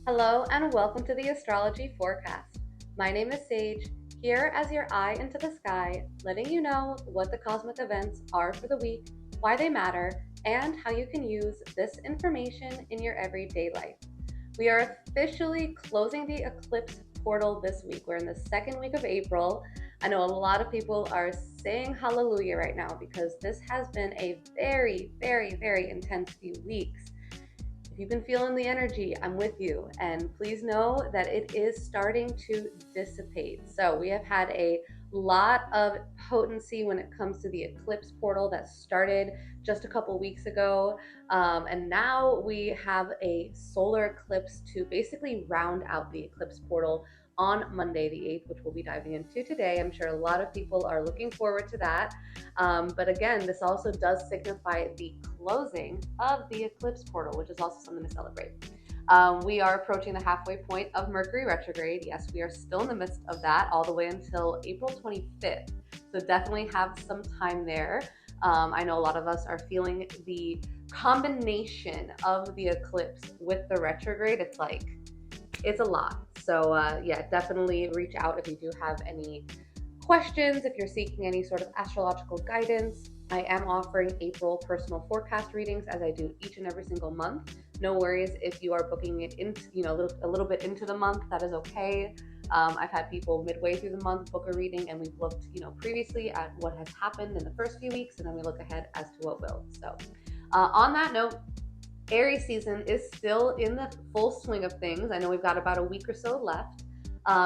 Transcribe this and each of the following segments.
Hello and welcome to the Astrology Forecast. My name is Sage, here as your eye into the sky, letting you know what the cosmic events are for the week, why they matter, and how you can use this information in your everyday life. We are officially closing the eclipse portal this week. We're in the second week of April. I know a lot of people are saying hallelujah right now because this has been a very intense few weeks. If you've been feeling the energy, I'm with you. And please know that it is starting to dissipate. So we have had a lot of potency when it comes to the eclipse portal that started just a couple weeks ago. And now we have a solar eclipse to basically round out the eclipse portal on Monday the 8th, which we'll be diving into today. I'm sure a lot of people are looking forward to that. But again, this also does signify the closing of the eclipse portal, which is also something to celebrate. We are approaching the halfway point of Mercury retrograde. Yes, we are still in the midst of that all the way until April 25th. So definitely have some time there. I know a lot of us are feeling the combination of the eclipse with the retrograde. It's a lot. So yeah, definitely reach out if you do have any questions, if you're seeking any sort of astrological guidance. I am offering April personal forecast readings as I do each and every single month. No worries if you are booking it into, a little bit into the month, that is okay. I've had people midway through the month book a reading, and we've looked, previously at what has happened in the first few weeks, and then we look ahead as to what will. So, on that note, Aries season is still in the full swing of things. I know we've got about a week or so left.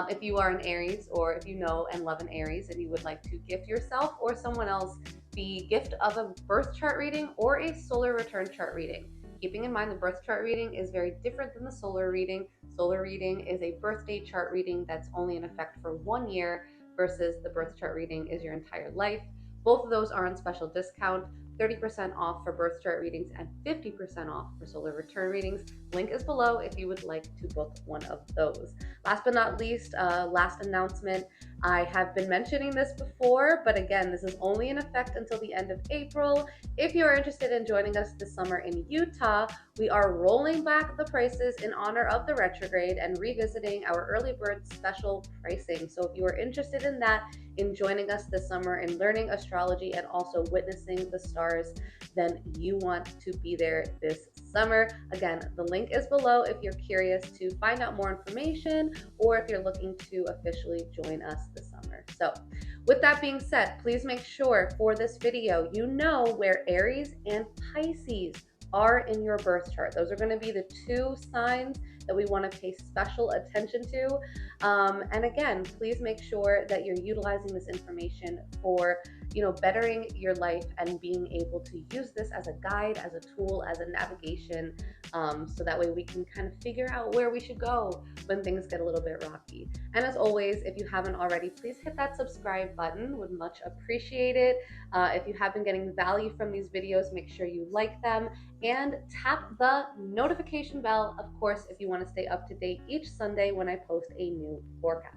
If you are an Aries, or if you know and love an Aries and you would like to gift yourself or someone else the gift of a birth chart reading or a solar return chart reading. Keeping in mind the birth chart reading is very different than the solar reading. Solar reading is a birthday chart reading that's only in effect for 1 year versus the birth chart reading is your entire life. Both of those are on special discount. 30% off for birth chart readings and 50% off for solar return readings. Link is below if you would like to book one of those. Last but not least, last announcement. I have been mentioning this before, but again, this is only in effect until the end of April. If you are interested in joining us this summer in Utah, we are rolling back the prices in honor of the retrograde and revisiting our early bird special pricing. So if you are interested in that, in joining us this summer and learning astrology and also witnessing the stars, then you want to be there this summer. Again, the link is below if you're curious to find out more information or if you're looking to officially join us this summer. So with that being said, please make sure for this video, you know where Aries and Pisces are in your birth chart. Those are going to be the two signs that we want to pay special attention to. And again, please make sure that you're utilizing this information for, bettering your life and being able to use this as a guide, as a tool, as a navigation, so that way we can kind of figure out where we should go when things get a little bit rocky. And as always, if you haven't already, please hit that subscribe button. Would much appreciate it. If you have been getting value from these videos, make sure you like them and tap the notification bell, of course, if you want to stay up to date each Sunday when I post a new forecast.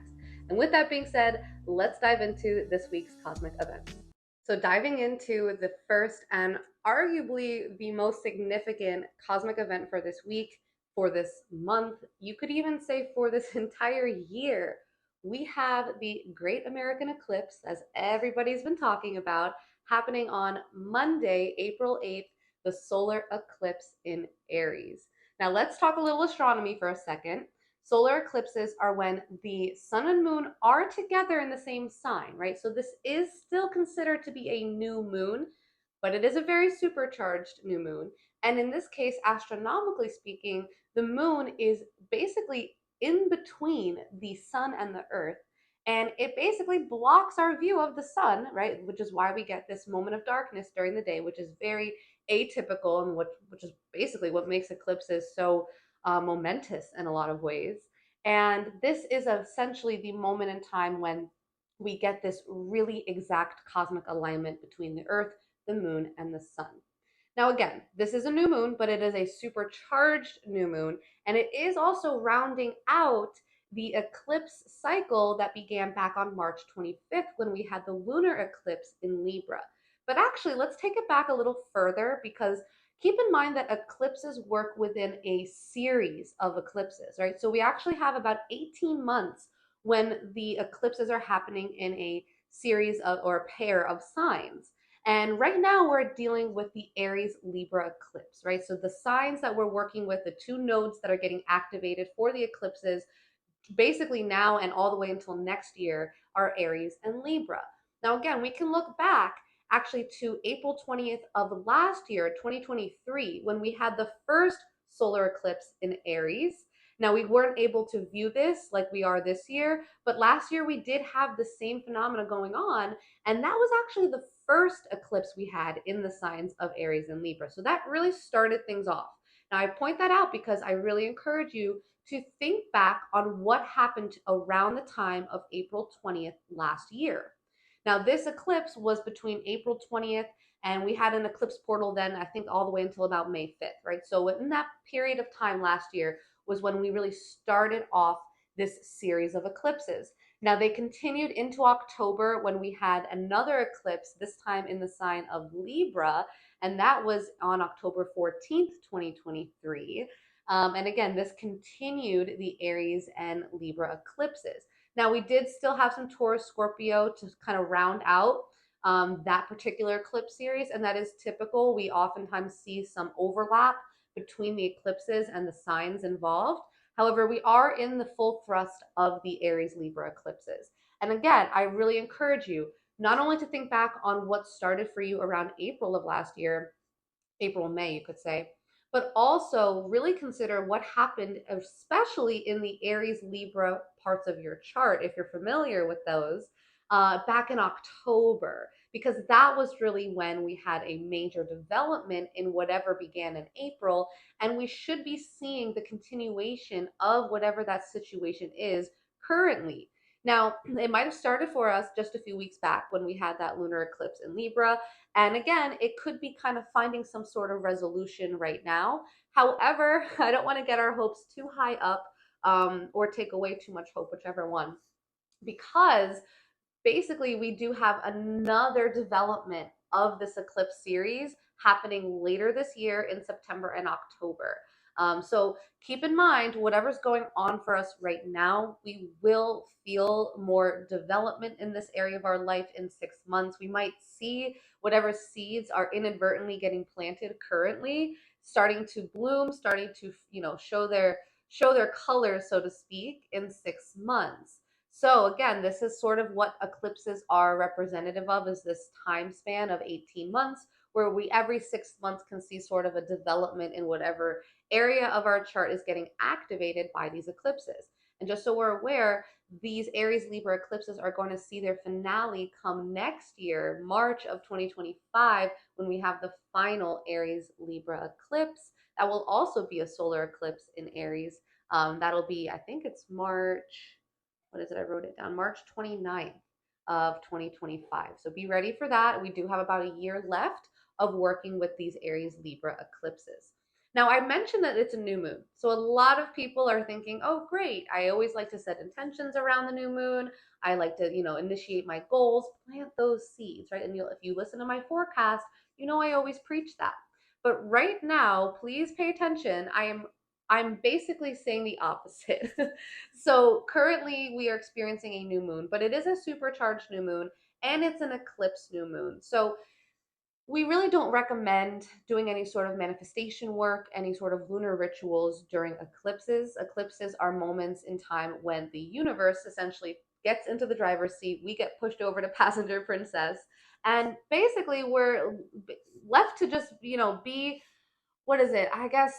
And with that being said, let's dive into this week's cosmic events. So diving into the first and arguably the most significant cosmic event for this week, for this month, you could even say for this entire year, we have the Great American Eclipse, as everybody's been talking about, happening on Monday, April 8th, the solar eclipse in Aries. Now let's talk a little astronomy for a second. Solar eclipses are when the sun and moon are together in the same sign, right? So this is still considered to be a new moon, but it is a very supercharged new moon. And in this case, astronomically speaking, the moon is basically in between the sun and the earth. And it basically blocks our view of the sun, right? Which is why we get this moment of darkness during the day, which is very atypical, and which is basically what makes eclipses so momentous in a lot of ways. And this is essentially the moment in time when we get this really exact cosmic alignment between the earth, the moon, and the sun. Now, again, this is a new moon, but it is a supercharged new moon, and it is also rounding out the eclipse cycle that began back on March 25th when we had the lunar eclipse in Libra. But actually, let's take it back a little further because Keep in mind that eclipses work within a series of eclipses, right? So we actually have about 18 months when the eclipses are happening in a series of or a pair of signs. And right now we're dealing with the Aries Libra eclipse, right? So the signs that we're working with, the two nodes that are getting activated for the eclipses basically now and all the way until next year are Aries and Libra. Now, again, we can look back actually to April 20th of last year, 2023, when we had the first solar eclipse in Aries. Now, we weren't able to view this like we are this year, but last year we did have the same phenomena going on, and that was actually the first eclipse we had in the signs of Aries and Libra. So that really started things off. Now, I point that out because I really encourage you to think back on what happened around the time of April 20th last year. Now, this eclipse was between April 20th and we had an eclipse portal then, I think, all the way until about May 5th, right? So, in that period of time last year was when we really started off this series of eclipses. Now, they continued into October when we had another eclipse, this time in the sign of Libra, and that was on October 14th, 2023. And again, this continued the Aries and Libra eclipses. Now, we did still have some Taurus Scorpio to kind of round out that particular eclipse series, and that is typical. We oftentimes see some overlap between the eclipses and the signs involved. However, we are in the full thrust of the Aries Libra eclipses. And again, I really encourage you not only to think back on what started for you around April of last year, April, May, you could say, but also really consider what happened, especially in the Aries Libra parts of your chart, if you're familiar with those, back in October, because that was really when we had a major development in whatever began in April, and we should be seeing the continuation of whatever that situation is currently. Now, it might have started for us just a few weeks back when we had that lunar eclipse in Libra, and again, it could be kind of finding some sort of resolution right now. However, I don't want to get our hopes too high up or take away too much hope, whichever one, because basically we do have another development of this eclipse series happening later this year in September and October. So keep in mind, whatever's going on for us right now, we will feel more development in this area of our life in 6 months. We might see whatever seeds are inadvertently getting planted currently starting to bloom, starting to show their colors, so to speak, in 6 months. So again, this is sort of what eclipses are representative of, is this time span of 18 months where we every 6 months can see sort of a development in whatever area of our chart is getting activated by these eclipses. And just so we're aware, these Aries Libra eclipses are going to see their finale come next year, March of 2025, when we have the final Aries Libra eclipse. That will also be a solar eclipse in Aries. That'll be, I think it's March, what is it? I wrote it down, March 29th of 2025. So be ready for that. We do have about a year left of working with these Aries Libra eclipses. Now, I mentioned that it's a new moon. So a lot of people are thinking, oh, great. I always like to set intentions around the new moon. I like to, initiate my goals, plant those seeds, right? And if you listen to my forecast, I always preach that. But right now, please pay attention. I'm basically saying the opposite. So currently we are experiencing a new moon, but it is a supercharged new moon and it's an eclipse new moon. So we really don't recommend doing any sort of manifestation work, any sort of lunar rituals during eclipses. Eclipses are moments in time when the universe essentially gets into the driver's seat. We get pushed over to passenger princess. And basically we're left to just, be, what is it? I guess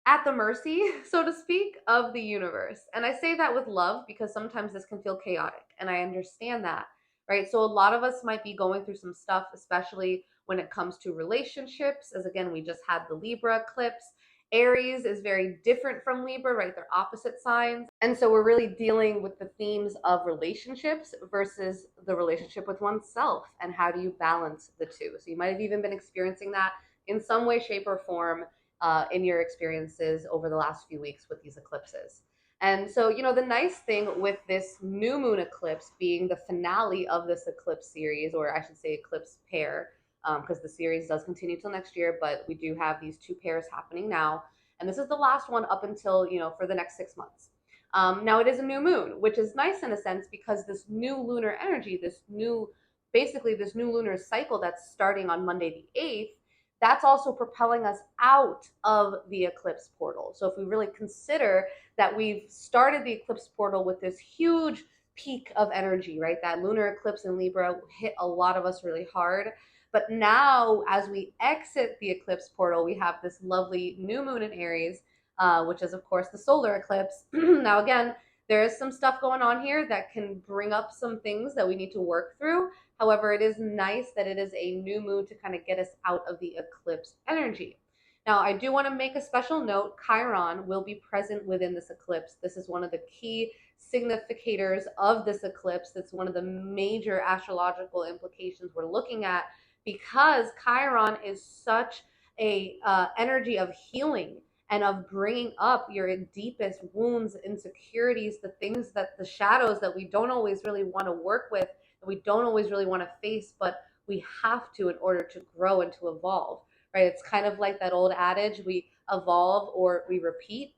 at the mercy, so to speak, of the universe. And I say that with love because sometimes this can feel chaotic, and I understand that, right? So a lot of us might be going through some stuff, especially when it comes to relationships, as again, we just had the Libra eclipse. Aries is very different from Libra, right? They're opposite signs. And so we're really dealing with the themes of relationships versus the relationship with oneself, and how do you balance the two? So you might have even been experiencing that in some way, shape, or form in your experiences over the last few weeks with these eclipses. And so, the nice thing with this new moon eclipse being the finale of this eclipse series, or I should say eclipse pair, because the series does continue till next year, but we do have these two pairs happening now. And this is the last one up until, for the next 6 months. Now it is a new moon, which is nice in a sense because this new lunar energy, basically this new lunar cycle that's starting on Monday the 8th, that's also propelling us out of the eclipse portal. So if we really consider that we've started the eclipse portal with this huge peak of energy, right? That lunar eclipse in Libra hit a lot of us really hard. But now, as we exit the eclipse portal, we have this lovely new moon in Aries, which is, of course, the solar eclipse. Now, again, there is some stuff going on here that can bring up some things that we need to work through. However, it is nice that it is a new moon to kind of get us out of the eclipse energy. Now, I do want to make a special note. Chiron will be present within this eclipse. This is one of the key significators of this eclipse. It's one of the major astrological implications we're looking at because Chiron is such a energy of healing and of bringing up your deepest wounds, insecurities, the shadows that we don't always really want to work with, that we don't always really want to face, but we have to in order to grow and to evolve, right? It's kind of like that old adage, we evolve or we repeat.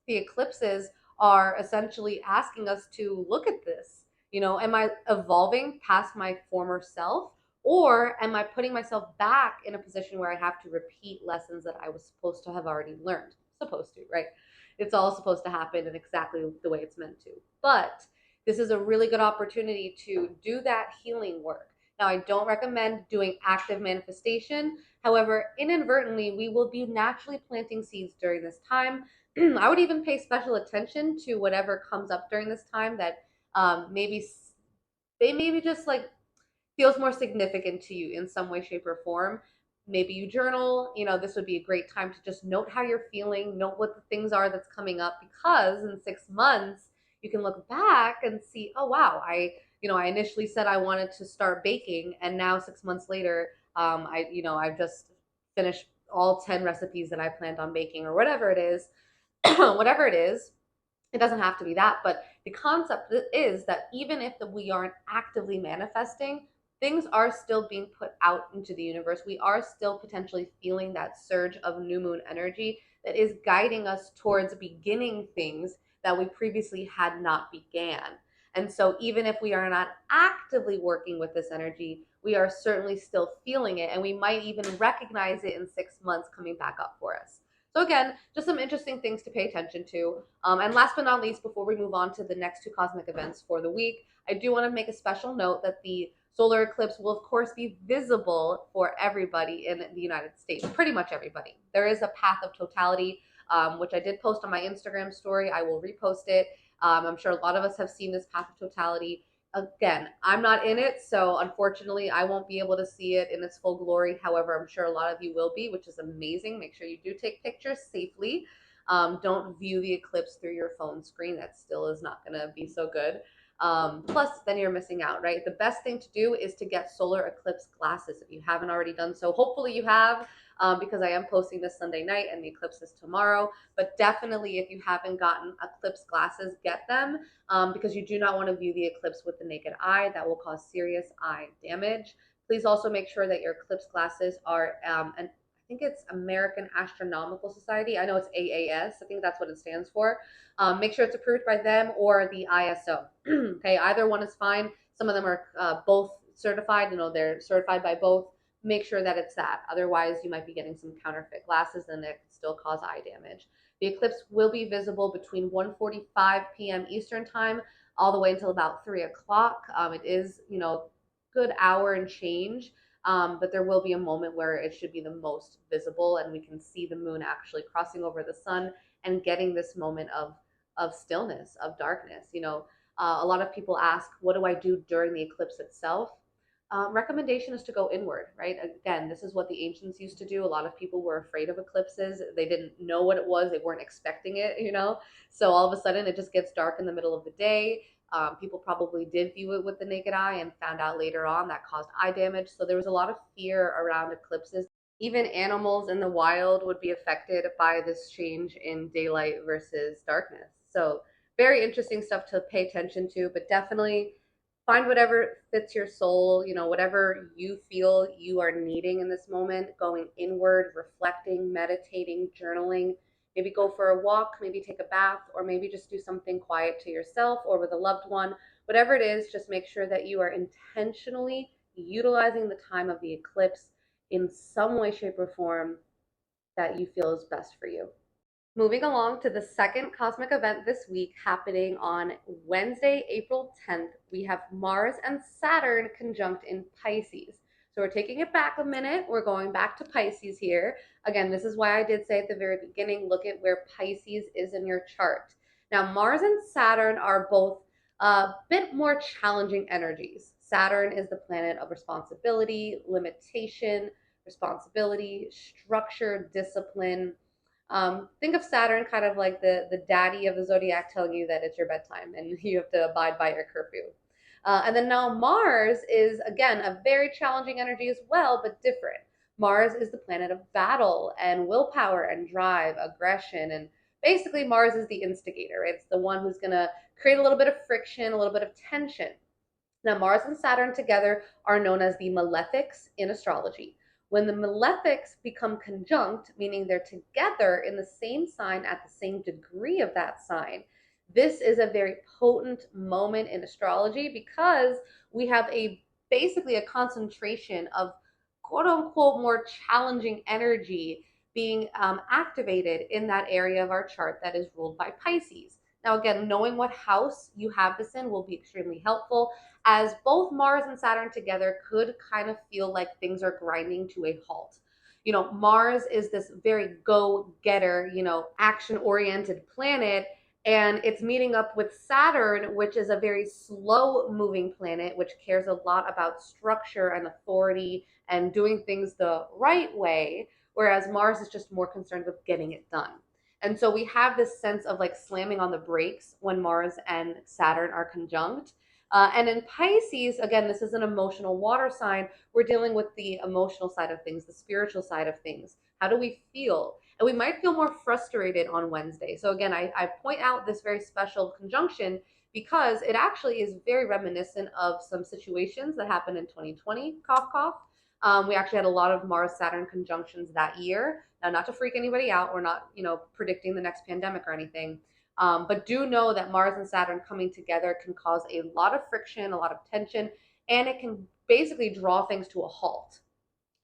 The eclipses are essentially asking us to look at this. Am I evolving past my former self? Or am I putting myself back in a position where I have to repeat lessons that I was supposed to have already learned? Supposed to, right? It's all supposed to happen in exactly the way it's meant to. But this is a really good opportunity to do that healing work. Now, I don't recommend doing active manifestation. However, inadvertently, we will be naturally planting seeds during this time. I would even pay special attention to whatever comes up during this time that maybe just like feels more significant to you in some way, shape, or form. Maybe you journal. This would be a great time to just note how you're feeling, note what the things are that's coming up, because in 6 months you can look back and see, oh wow, I initially said I wanted to start baking, and now 6 months later, I've just finished all 10 recipes that I planned on baking, or whatever it is. Whatever it is, it doesn't have to be that, but the concept is that even if we aren't actively manifesting, things are still being put out into the universe. We are still potentially feeling that surge of new moon energy that is guiding us towards beginning things that we previously had not began. And so even if we are not actively working with this energy, we are certainly still feeling it, and we might even recognize it in 6 months coming back up for us. So again, just some interesting things to pay attention to. And last but not least, before we move on to the next two cosmic events for the week, I do want to make a special note that the solar eclipse will, of course, be visible for everybody in the United States, pretty much everybody. There is a path of totality, which I did post on my Instagram story. I will repost it. I'm sure a lot of us have seen this path of totality. Again, I'm not in it, so unfortunately I won't be able to see it in its full glory. However, I'm sure a lot of you will be, which is amazing. Make sure you do take pictures safely. Don't view the eclipse through your phone screen. That still is not going to be so good. Plus, then you're missing out, right? The best thing to do is to get solar eclipse glasses if you haven't already done so. Hopefully you have, because I am posting this Sunday night and the eclipse is tomorrow. But definitely, if you haven't gotten eclipse glasses, get them, because you do not want to view the eclipse with the naked eye. That will cause serious eye damage. Please also make sure that your eclipse glasses are I think it's American Astronomical Society. I know it's AAS. I think that's what it stands for. Make sure it's approved by them or the ISO. Okay, either one is fine. Some of them are both certified. They're certified by both. Make sure that it's that. Otherwise, you might be getting some counterfeit glasses, and it could still cause eye damage. The eclipse will be visible between 1:45 p.m. Eastern time all the way until about 3 o'clock. It is, good hour and change. But there will be a moment where it should be the most visible, and we can see the moon actually crossing over the sun and getting this moment of stillness, of darkness. A lot of people ask, what do I do during the eclipse itself? Recommendation is to go inward, right? Again, this is what the ancients used to do. A lot of people were afraid of eclipses. They didn't know what it was. They weren't expecting it. So all of a sudden it just gets dark in the middle of the day. People probably did view it with the naked eye and found out later on that caused eye damage. So there was a lot of fear around eclipses. Even animals in the wild would be affected by this change in daylight versus darkness. So very interesting stuff to pay attention to, but definitely find whatever fits your soul, whatever you feel you are needing in this moment, going inward, reflecting, meditating, journaling. Maybe go for a walk, maybe take a bath, or maybe just do something quiet to yourself or with a loved one. Whatever it is, just make sure that you are intentionally utilizing the time of the eclipse in some way, shape, or form that you feel is best for you. Moving along to the second cosmic event this week, happening on Wednesday, April 10th, we have Mars and Saturn conjunct in Pisces. So we're taking it back a minute. We're going back to Pisces here. Again, this is why I did say at the very beginning, look at where Pisces is in your chart. Now, Mars and Saturn are both a bit more challenging energies. Saturn is the planet of responsibility, limitation, responsibility, structure, discipline. Think of Saturn kind of like the daddy of the zodiac telling you that it's your bedtime and you have to abide by your curfew. And then now Mars is, again, a very challenging energy as well, but different. Mars is the planet of battle and willpower and drive, aggression, and basically Mars is the instigator. It's the one who's going to create a little bit of friction, a little bit of tension. Now, Mars and Saturn together are known as the malefics in astrology. When the malefics become conjunct, meaning they're together in the same sign at the same degree of that sign, this is a very potent moment in astrology because we have basically a concentration of quote unquote more challenging energy being activated in that area of our chart that is ruled by Pisces. Now, again, knowing what house you have this in will be extremely helpful, as both Mars and Saturn together could kind of feel like things are grinding to a halt. Mars is this very go-getter, action-oriented planet, and it's meeting up with Saturn, which is a very slow-moving planet, which cares a lot about structure and authority and doing things the right way, whereas Mars is just more concerned with getting it done. And so we have this sense of like slamming on the brakes when Mars and Saturn are conjunct. And in Pisces, again, this is an emotional water sign. We're dealing with the emotional side of things, the spiritual side of things. How do we feel? And we might feel more frustrated on Wednesday. So again, I point out this very special conjunction because it actually is very reminiscent of some situations that happened in 2020, cough, cough. We actually had a lot of Mars-Saturn conjunctions that year. Now, not to freak anybody out, we're not, predicting the next pandemic or anything. But do know that Mars and Saturn coming together can cause a lot of friction, a lot of tension, and it can basically draw things to a halt.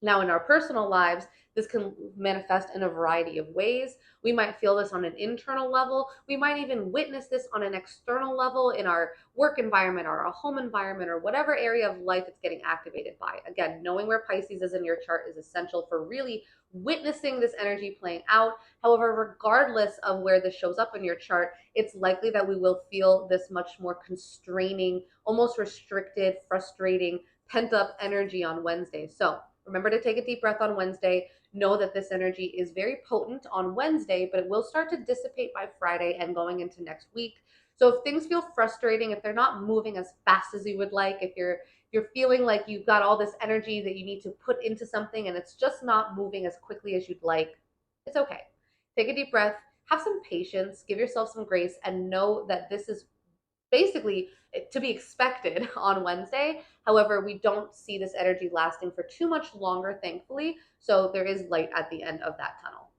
Now, in our personal lives, this can manifest in a variety of ways. We might feel this on an internal level. We might even witness this on an external level in our work environment or our home environment or whatever area of life it's getting activated by. Again, knowing where Pisces is in your chart is essential for really witnessing this energy playing out. However, regardless of where this shows up in your chart, it's likely that we will feel this much more constraining, almost restricted, frustrating, pent up energy on Wednesday. So remember to take a deep breath on Wednesday. Know that this energy is very potent on Wednesday, but it will start to dissipate by Friday and going into next week. So if things feel frustrating, if they're not moving as fast as you would like, if you're feeling like you've got all this energy that you need to put into something and it's just not moving as quickly as you'd like, it's okay. Take a deep breath, have some patience, give yourself some grace, and know that this is basically to be expected on Wednesday. However, we don't see this energy lasting for too much longer, thankfully. So there is light at the end of that tunnel.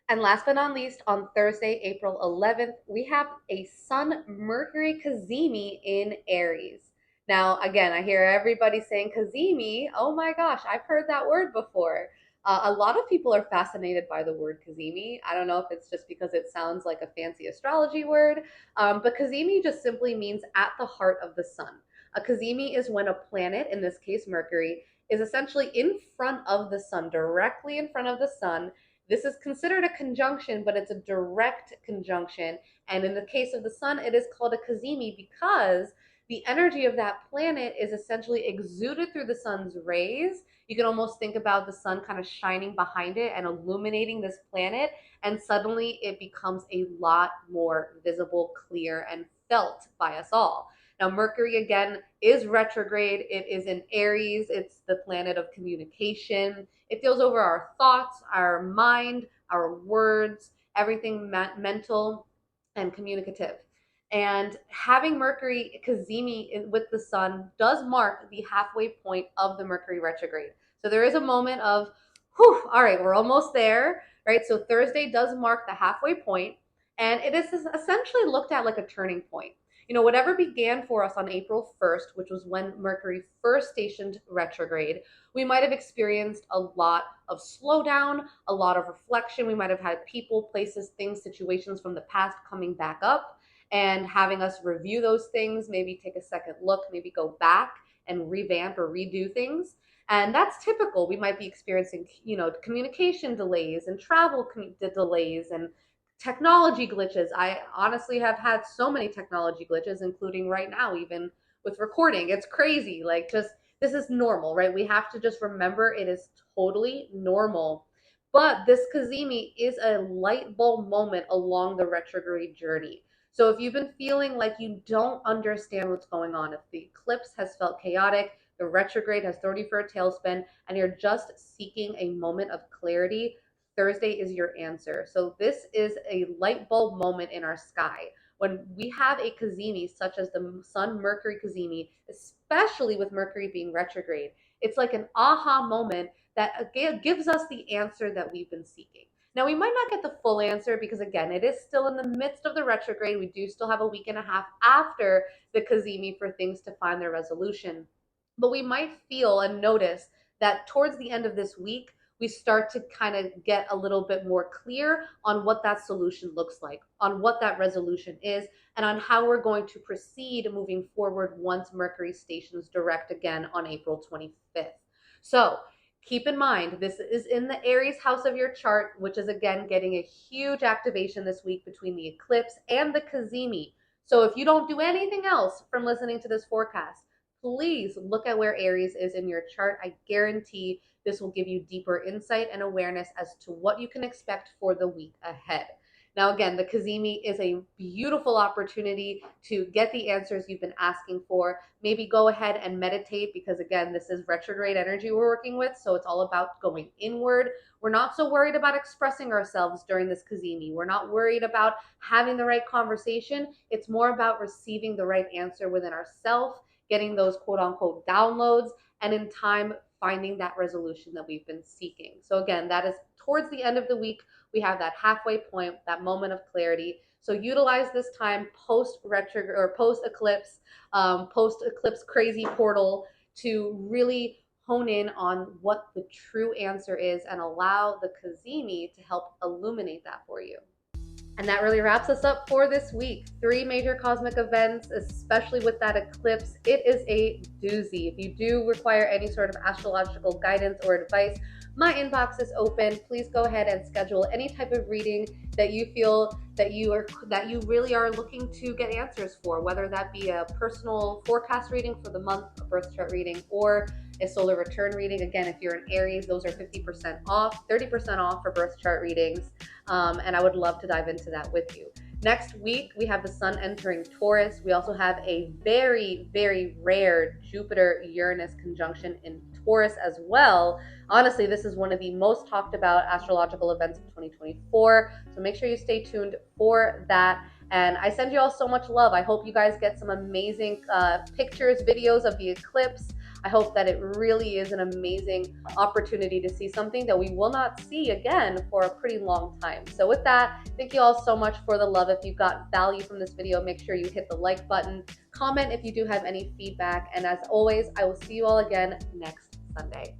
And last but not least, on Thursday, April 11th, we have a Sun Mercury CAZIMI in Aries. Now, again, I hear everybody saying CAZIMI. Oh my gosh, I've heard that word before. A lot of people are fascinated by the word CAZIMI. I don't know if it's just because it sounds like a fancy astrology word, but CAZIMI just simply means at the heart of the sun. A CAZIMI is when a planet, in this case Mercury, is essentially in front of the sun, directly in front of the sun. This is considered a conjunction, but it's a direct conjunction. And in the case of the sun, it is called a CAZIMI because the energy of that planet is essentially exuded through the sun's rays. You can almost think about the sun kind of shining behind it and illuminating this planet, and suddenly it becomes a lot more visible, clear, and felt by us all. Now, Mercury, again, is retrograde. It is in Aries. It's the planet of communication. It deals over our thoughts, our mind, our words, everything mental and communicative. And having Mercury CAZIMI with the sun does mark the halfway point of the Mercury retrograde. So there is a moment of, whew, all right, we're almost there, right? So Thursday does mark the halfway point, and it is essentially looked at like a turning point. You know, whatever began for us on April 1st, which was when Mercury first stationed retrograde, we might have experienced a lot of slowdown, a lot of reflection. We might have had people, places, things, situations from the past coming back up and having us review those things, maybe take a second look, maybe go back and revamp or redo things. And that's typical. We might be experiencing, you know, communication delays and travel delays and technology glitches. I honestly have had so many technology glitches, including right now, even with recording. It's crazy. Like, just this is normal, right? We have to just remember it is totally normal. But this CAZIMI is a light bulb moment along the retrograde journey. So if you've been feeling like you don't understand what's going on, if the eclipse has felt chaotic, the retrograde has thrown you for a tailspin, and you're just seeking a moment of clarity, Thursday is your answer. So this is a light bulb moment in our sky. When we have a CAZIMI, such as the Sun Mercury CAZIMI, especially with Mercury being retrograde, it's like an aha moment that gives us the answer that we've been seeking. Now, we might not get the full answer because, again, it is still in the midst of the retrograde. We do still have a week and a half after the CAZIMI for things to find their resolution. But we might feel and notice that towards the end of this week, we start to kind of get a little bit more clear on what that solution looks like, on what that resolution is, and on how we're going to proceed moving forward once Mercury stations direct again on April 25th. So keep in mind, this is in the Aries house of your chart, which is again getting a huge activation this week between the eclipse and the CAZIMI. So if you don't do anything else from listening to this forecast, please look at where Aries is in your chart. I guarantee this will give you deeper insight and awareness as to what you can expect for the week ahead. Now, again, the CAZIMI is a beautiful opportunity to get the answers you've been asking for. Maybe go ahead and meditate because, again, this is retrograde energy we're working with, so it's all about going inward. We're not so worried about expressing ourselves during this CAZIMI. We're not worried about having the right conversation. It's more about receiving the right answer within ourselves, getting those quote-unquote downloads, and in time finding that resolution that we've been seeking. So again, that is towards the end of the week. We have that halfway point, that moment of clarity. So utilize this time post retrograde or post eclipse crazy portal to really hone in on what the true answer is and allow the CAZIMI to help illuminate that for you. And that really wraps us up for this week. 3 major cosmic events, especially with that eclipse. It is a doozy. If you do require any sort of astrological guidance or advice, my inbox is open. Please go ahead and schedule any type of reading that you feel that you really are looking to get answers for, whether that be a personal forecast reading for the month, a birth chart reading, or a solar return reading. Again, if you're an Aries, those are 50% off, 30% off for birth chart readings. And I would love to dive into that with you. Next week, we have the sun entering Taurus. We also have a very, very rare Jupiter-Uranus conjunction in Taurus as well. Honestly, this is one of the most talked about astrological events of 2024. So make sure you stay tuned for that. And I send you all so much love. I hope you guys get some amazing pictures, videos of the eclipse. I hope that it really is an amazing opportunity to see something that we will not see again for a pretty long time. So with that, thank you all so much for the love. If you got value from this video, make sure you hit the like button, comment if you do have any feedback, and as always, I will see you all again next Sunday.